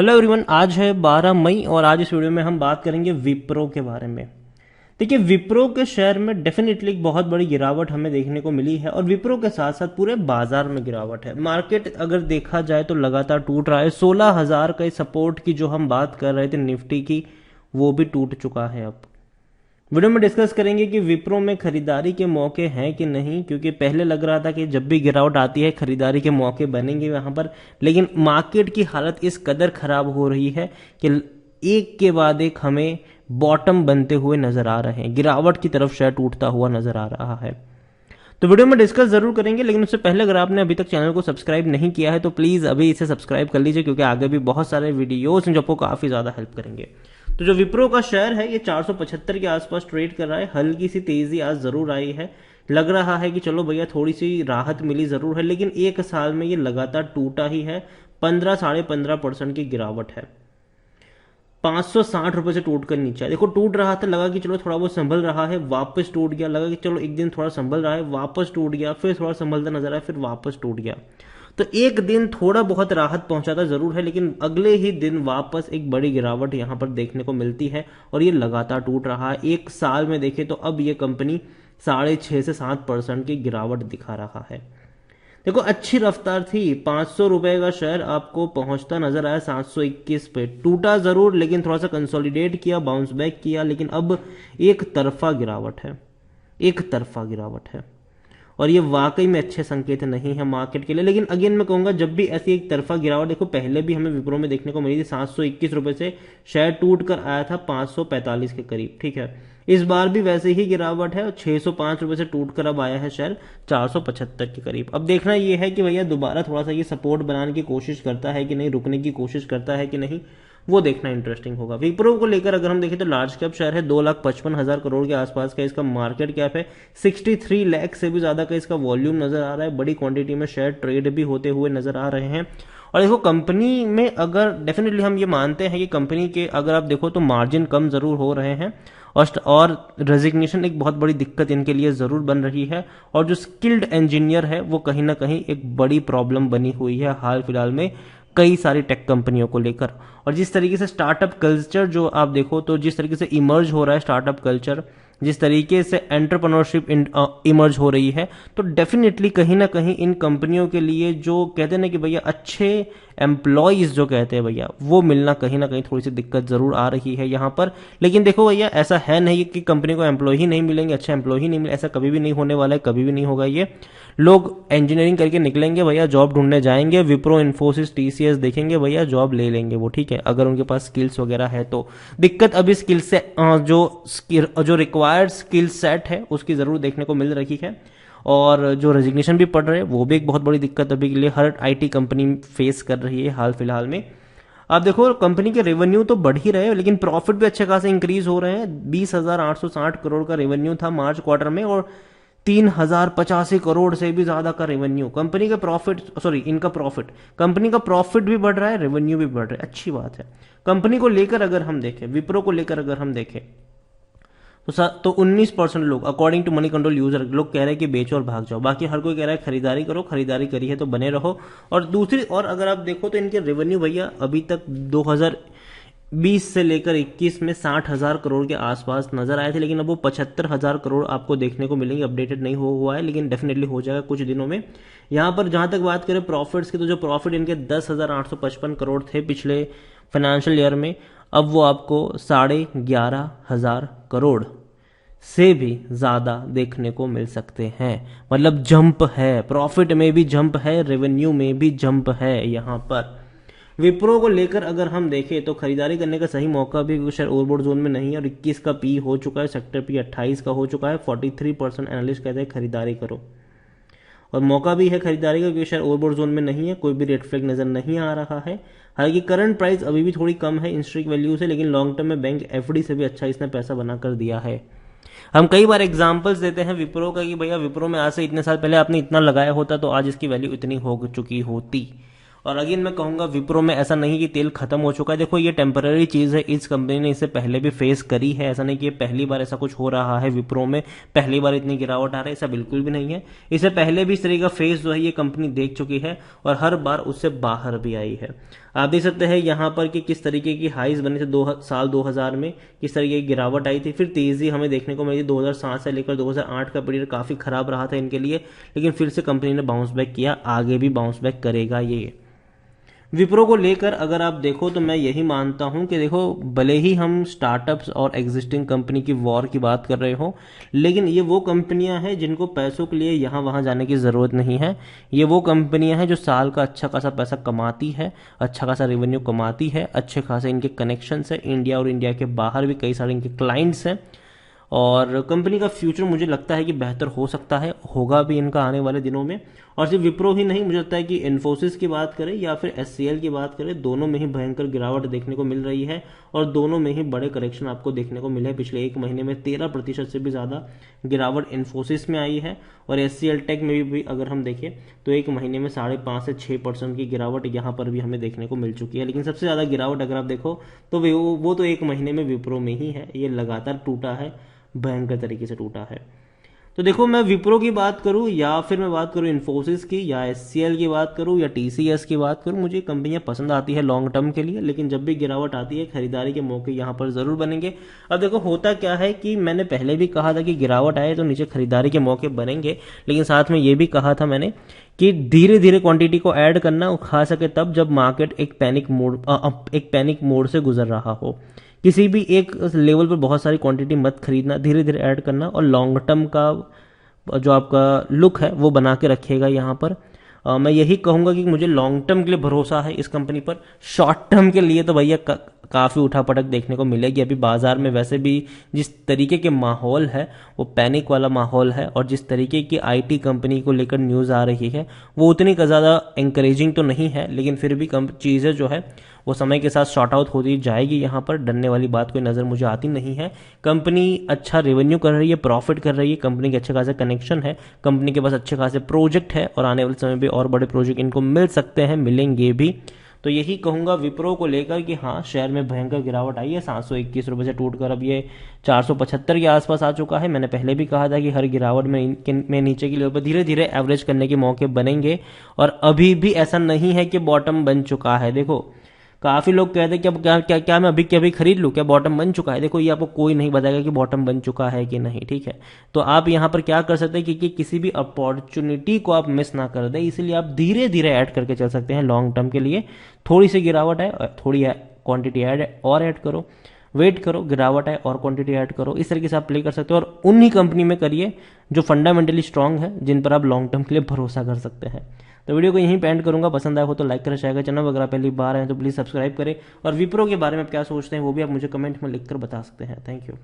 Hello everyone, आज है 12 मई और आज इस वीडियो में हम बात करेंगे विप्रो के बारे में। देखिए, विप्रो के शेयर में डेफिनेटली एक बहुत बड़ी गिरावट हमें देखने को मिली है और विप्रो के साथ साथ पूरे बाजार में गिरावट है। मार्केट अगर देखा जाए तो लगातार टूट रहा है। 16,000 का सपोर्ट की जो हम बात कर रहे थे निफ्टी की, वो भी टूट चुका है। अब वीडियो में डिस्कस करेंगे कि विप्रो में खरीदारी के मौके हैं कि नहीं, क्योंकि पहले लग रहा था कि जब भी गिरावट आती है खरीदारी के मौके बनेंगे वहां पर, लेकिन मार्केट की हालत इस कदर खराब हो रही है कि एक के बाद एक हमें बॉटम बनते हुए नजर आ रहे हैं, गिरावट की तरफ शेयर टूटता हुआ नजर आ रहा है। तो वीडियो में डिस्कस जरूर करेंगे, लेकिन उससे पहले अगर आपने अभी तक चैनल को सब्सक्राइब नहीं किया है तो प्लीज अभी इसे सब्सक्राइब कर लीजिए, क्योंकि आगे भी बहुत सारे वीडियोस हैं जो आपको काफी ज्यादा हेल्प करेंगे। तो जो विप्रो का शेयर है ये 475 के आसपास ट्रेड कर रहा है। हल्की सी तेजी आज जरूर आई है, लग रहा है कि चलो भैया थोड़ी सी राहत मिली जरूर है, लेकिन एक साल में ये लगातार टूटा ही है। 15-15.5% की गिरावट है। 560 रुपए से टूट कर नीचे देखो, टूट रहा था, लगा कि चलो थोड़ा बहुत संभल रहा है, वापस टूट गया। लगा कि चलो एक दिन थोड़ा संभल रहा है, वापस टूट गया, फिर थोड़ा संभलता नजर आया, फिर वापस टूट गया। तो एक दिन थोड़ा बहुत राहत पहुंचाता जरूर है, लेकिन अगले ही दिन वापस एक बड़ी गिरावट यहां पर देखने को मिलती है और ये लगातार टूट रहा है। एक साल में देखे तो अब ये कंपनी 6.5 से 7% की गिरावट दिखा रहा है। देखो, अच्छी रफ्तार थी, 500 रुपए का शेयर आपको पहुंचता नजर आया 721 पे। टूटा जरूर, लेकिन थोड़ा सा कंसोलिडेट किया, बाउंस बैक किया, लेकिन अब एक तरफा गिरावट है। एक तरफा गिरावट है और ये वाकई में अच्छे संकेत नहीं है मार्केट के लिए। लेकिन अगेन मैं कहूंगा, जब भी ऐसी एक तरफा गिरावट, देखो पहले भी हमें विप्रो में देखने को मिली थी, 721 रुपए से शेयर टूट कर आया था 545 के करीब। ठीक है, इस बार भी वैसे ही गिरावट है और 605 रुपए से टूट कर अब आया है शेयर 475 के करीब। अब देखना यह है कि भैया दोबारा थोड़ा सा ये सपोर्ट बनाने की कोशिश करता है कि नहीं, रुकने की कोशिश करता है कि नहीं, वो देखना इंटरेस्टिंग होगा। विप्रो को लेकर अगर हम देखें तो लार्ज कैप शेयर है, 2,55,000 करोड़ के आसपास का इसका मार्केट कैप है, 63 लाख से भी ज्यादा का इसका वॉल्यूम नजर आ रहा है, बड़ी क्वांटिटी में शेयर ट्रेड भी होते हुए नजर आ रहे हैं। और देखो, कंपनी में अगर डेफिनेटली हम ये मानते हैं कि कंपनी के अगर आप देखो तो मार्जिन कम जरूर हो रहे हैं और रेजिग्नेशन एक बहुत बड़ी दिक्कत इनके लिए जरूर बन रही है, और जो स्किल्ड इंजीनियर है वो कहीं ना कहीं एक बड़ी प्रॉब्लम बनी हुई है हाल फिलहाल में कई सारी टेक कंपनियों को लेकर। और जिस तरीके से स्टार्टअप कल्चर जो आप देखो तो जिस तरीके से इमर्ज हो रहा है स्टार्टअप कल्चर, जिस तरीके से एंटरप्रेन्योरशिप इमर्ज हो रही है, तो डेफिनेटली कहीं ना कहीं इन कंपनियों के लिए जो कहते हैं ना कि भैया अच्छे एम्प्लॉयज जो कहते हैं भैया, वो मिलना कहीं ना कहीं थोड़ी सी दिक्कत जरूर आ रही है यहाँ पर। लेकिन देखो भैया, ऐसा है नहीं कि कंपनी को एम्प्लॉय ही नहीं मिलेंगे, अच्छे एम्प्लॉय ही नहीं मिले, ऐसा कभी भी नहीं होने वाला है, कभी भी नहीं होगा। ये लोग इंजीनियरिंग करके निकलेंगे भैया, जॉब ढूंढने जाएंगे, विप्रो, इन्फोसिस, टीसीएस देखेंगे भैया, जॉब ले लेंगे वो। ठीक है, अगर उनके पास स्किल्स वगैरह है तो। दिक्कत अभी स्किल से जो रिक्वायर्ड स्किल सेट है उसकी जरूर देखने को मिल रही है, और जो रेजिग्नेशन भी पड़ रहे हैं वो भी एक बहुत बड़ी दिक्कत अभी के लिए हर आईटी कंपनी फेस कर रही है हाल फिलहाल में। आप देखो, कंपनी के रेवेन्यू तो बढ़ ही रहे हैं, लेकिन प्रॉफिट भी अच्छे खासे इंक्रीज हो रहे हैं। 20,860 करोड़ का रेवेन्यू था मार्च क्वार्टर में, और 3,085 करोड़ से भी ज्यादा का रेवेन्यू। कंपनी का प्रॉफिट, सॉरी इनका प्रॉफिट, कंपनी का प्रॉफिट भी बढ़ रहा है, रेवेन्यू भी बढ़ रहा है, अच्छी बात है। कंपनी को लेकर अगर हम देखें, विप्रो को लेकर अगर हम देखें तो 19% लोग, according to money control user, लोग कह रहे हैं कि बेचो और भाग जाओ। बाकी हर कोई कह रहा है खरीदारी करो, खरीदारी करी है तो बने रहो। और दूसरी और अगर आप देखो तो इनके रेवेन्यू भैया अभी तक 2020 से लेकर 21 में 60,000 करोड़ के आसपास नजर आए थे, लेकिन अब वो 75,000 करोड़ आपको देखने को मिलेंगे। अपडेटेड नहीं हुआ है, लेकिन डेफिनेटली हो जाएगा कुछ दिनों में। यहां पर जहां तक बात करें प्रॉफिट्स की, तो जो प्रॉफिट इनके 10,855 करोड़ थे पिछले फाइनेंशियल ईयर में, अब वो आपको 11,500 करोड़ से भी ज्यादा देखने को मिल सकते हैं। मतलब जंप है, प्रॉफिट में भी जंप है, रेवेन्यू में भी जंप है यहां पर। विप्रो को लेकर अगर हम देखें तो खरीदारी करने का सही मौका भी शेयर ओवरबॉट जोन में नहीं है, और 21 का पी हो चुका है, सेक्टर पी 28 का हो चुका है। 43% एनालिस्ट कहते हैं खरीदारी करो, और मौका भी है खरीदारी का, क्योंकि शेयर ओवरबॉट जोन में नहीं है, कोई भी रेड फ्लैग नजर नहीं आ रहा है। हालांकि करंट प्राइस अभी भी थोड़ी कम है इंस्ट्रिक वैल्यू से, लेकिन लॉन्ग टर्म में बैंक एफडी से भी अच्छा इसने पैसा बनाकर दिया है। हम कई बार एग्जांपल्स देते हैं विप्रो का कि भैया विप्रो में आज से इतने साल पहले आपने इतना लगाया होता तो आज इसकी वैल्यू इतनी हो चुकी होती। और अगेन मैं कहूंगा विप्रो में ऐसा नहीं कि तेल खत्म हो चुका है, देखो ये टेम्पररी चीज है, इस कंपनी ने इसे पहले भी फेस करी है, ऐसा नहीं कि ये पहली बार ऐसा कुछ हो रहा है विप्रो में, पहली बार इतनी गिरावट आ रही है, ऐसा बिल्कुल भी नहीं है। इससे पहले भी इस तरह का फेस जो है ये कंपनी देख चुकी है और हर बार उससे बाहर भी आई है। आप देख सकते हैं यहाँ पर कि किस तरीके की हाइज बने थे साल 2000 में, किस तरीके की गिरावट आई थी, फिर तेजी हमें देखने को मिली 2007 से लेकर 2008 का पीरियड काफी खराब रहा था इनके लिए, लेकिन फिर से कंपनी ने बाउंस बैक किया, आगे भी बाउंस बैक करेगा ये। विप्रो को लेकर अगर आप देखो तो मैं यही मानता हूं कि देखो भले ही हम स्टार्टअप्स और एग्जिस्टिंग कंपनी की वॉर की बात कर रहे हो, लेकिन ये वो कंपनियां हैं जिनको पैसों के लिए यहां वहां जाने की जरूरत नहीं है। ये वो कंपनियां हैं जो साल का अच्छा खासा पैसा कमाती है, अच्छा खासा रेवेन्यू कमाती है, अच्छे खासे इनके कनेक्शंस है, इंडिया और इंडिया के बाहर भी कई सारे इनके क्लाइंट्स हैं, और कंपनी का फ्यूचर मुझे लगता है कि बेहतर हो सकता है, होगा भी इनका आने वाले दिनों में। और सिर्फ विप्रो ही नहीं, मुझे लगता है कि इन्फोसिस की बात करें या फिर एचसीएल की बात करें, दोनों में ही भयंकर गिरावट देखने को मिल रही है और दोनों में ही बड़े करेक्शन आपको देखने को मिले। पिछले एक महीने में 13% से भी ज़्यादा गिरावट इन्फोसिस में आई है, और एचसीएल टेक में भी अगर हम देखें तो एक महीने में 5.5 से 6% की गिरावट यहाँ पर भी हमें देखने को मिल चुकी है। लेकिन सबसे ज़्यादा गिरावट अगर आप देखो तो वो तो एक महीने में विप्रो में ही है, ये लगातार टूटा है, भयंकर तरीके से टूटा है। तो देखो मैं विप्रो की बात करूं या फिर मैं बात करूं इन्फोसिस की या एचसीएल की बात करूं या टीसीएस की बात करूं, मुझे कंपनियां पसंद आती है लॉन्ग टर्म के लिए, लेकिन जब भी गिरावट आती है खरीदारी के मौके यहां पर जरूर बनेंगे। अब देखो होता क्या है कि मैंने पहले भी कहा था कि गिरावट आए तो नीचे खरीदारी के मौके बनेंगे, लेकिन साथ में ये भी कहा था मैंने कि धीरे धीरे क्वांटिटी को ऐड करना, खा सके तब जब मार्केट एक पैनिक मोड से गुजर रहा हो। किसी भी एक लेवल पर बहुत सारी क्वांटिटी मत खरीदना, धीरे धीरे ऐड करना, और लॉन्ग टर्म का जो आपका लुक है वो बना के रखिएगा यहाँ पर। मैं यही कहूंगा कि मुझे लॉन्ग टर्म के लिए भरोसा है इस कंपनी पर, शॉर्ट टर्म के लिए तो भैया काफ़ी उठापटक देखने को मिलेगी। अभी बाजार में वैसे भी जिस तरीके के माहौल है वो पैनिक वाला माहौल है, और जिस तरीके की आईटी कंपनी को लेकर न्यूज़ आ रही है वो उतनी ज़्यादा इंकरेजिंग तो नहीं है, लेकिन फिर भी चीज़ें जो है वो समय के साथ शॉर्ट आउट होती जाएगी। यहाँ पर डरने वाली बात कोई नज़र मुझे आती नहीं है। कंपनी अच्छा रेवेन्यू कर रही है, प्रॉफिट कर रही है, कंपनी के अच्छे खासे कनेक्शन है, कंपनी के पास अच्छे खासे प्रोजेक्ट है, और आने वाले समय में और बड़े प्रोजेक्ट इनको मिल सकते हैं, मिलेंगे भी। तो यही कहूंगा विप्रो को लेकर कि हाँ, शेयर में भयंकर गिरावट आई है, 721 रुपये से टूटकर अब ये 475 के आसपास आ चुका है। मैंने पहले भी कहा था कि हर गिरावट में नीचे की लेवल पर धीरे धीरे एवरेज करने के मौके बनेंगे, और अभी भी ऐसा नहीं है कि बॉटम बन चुका है। देखो काफी लोग कहते हैं कि अब क्या मैं अभी खरीद लूं, क्या बॉटम बन चुका है? देखो ये आपको कोई नहीं बताएगा कि बॉटम बन चुका है कि नहीं, ठीक है। तो आप यहाँ पर क्या कर सकते हैं कि किसी भी अपॉर्चुनिटी को आप मिस ना कर दें, इसलिए आप धीरे धीरे ऐड करके चल सकते हैं लॉन्ग टर्म के लिए। थोड़ी सी गिरावट है, थोड़ी क्वांटिटी ऐड करो, वेट करो, गिरावट है और क्वांटिटी ऐड करो, इस तरीके से आप प्ले कर सकते हो, और उन्हीं कंपनी में करिए जो फंडामेंटली स्ट्रांग है, जिन पर आप लॉन्ग टर्म के लिए भरोसा कर सकते हैं। तो वीडियो को यहीं पे एंड करूंगा, पसंद आया हो तो लाइक करें, शेयर करें, चैनल अगर आप पहली बार आए तो प्लीज़ सब्सक्राइब करें, और विप्रो के बारे में आप क्या सोचते हैं वो भी आप मुझे कमेंट में लिखकर बता सकते हैं। Thank you.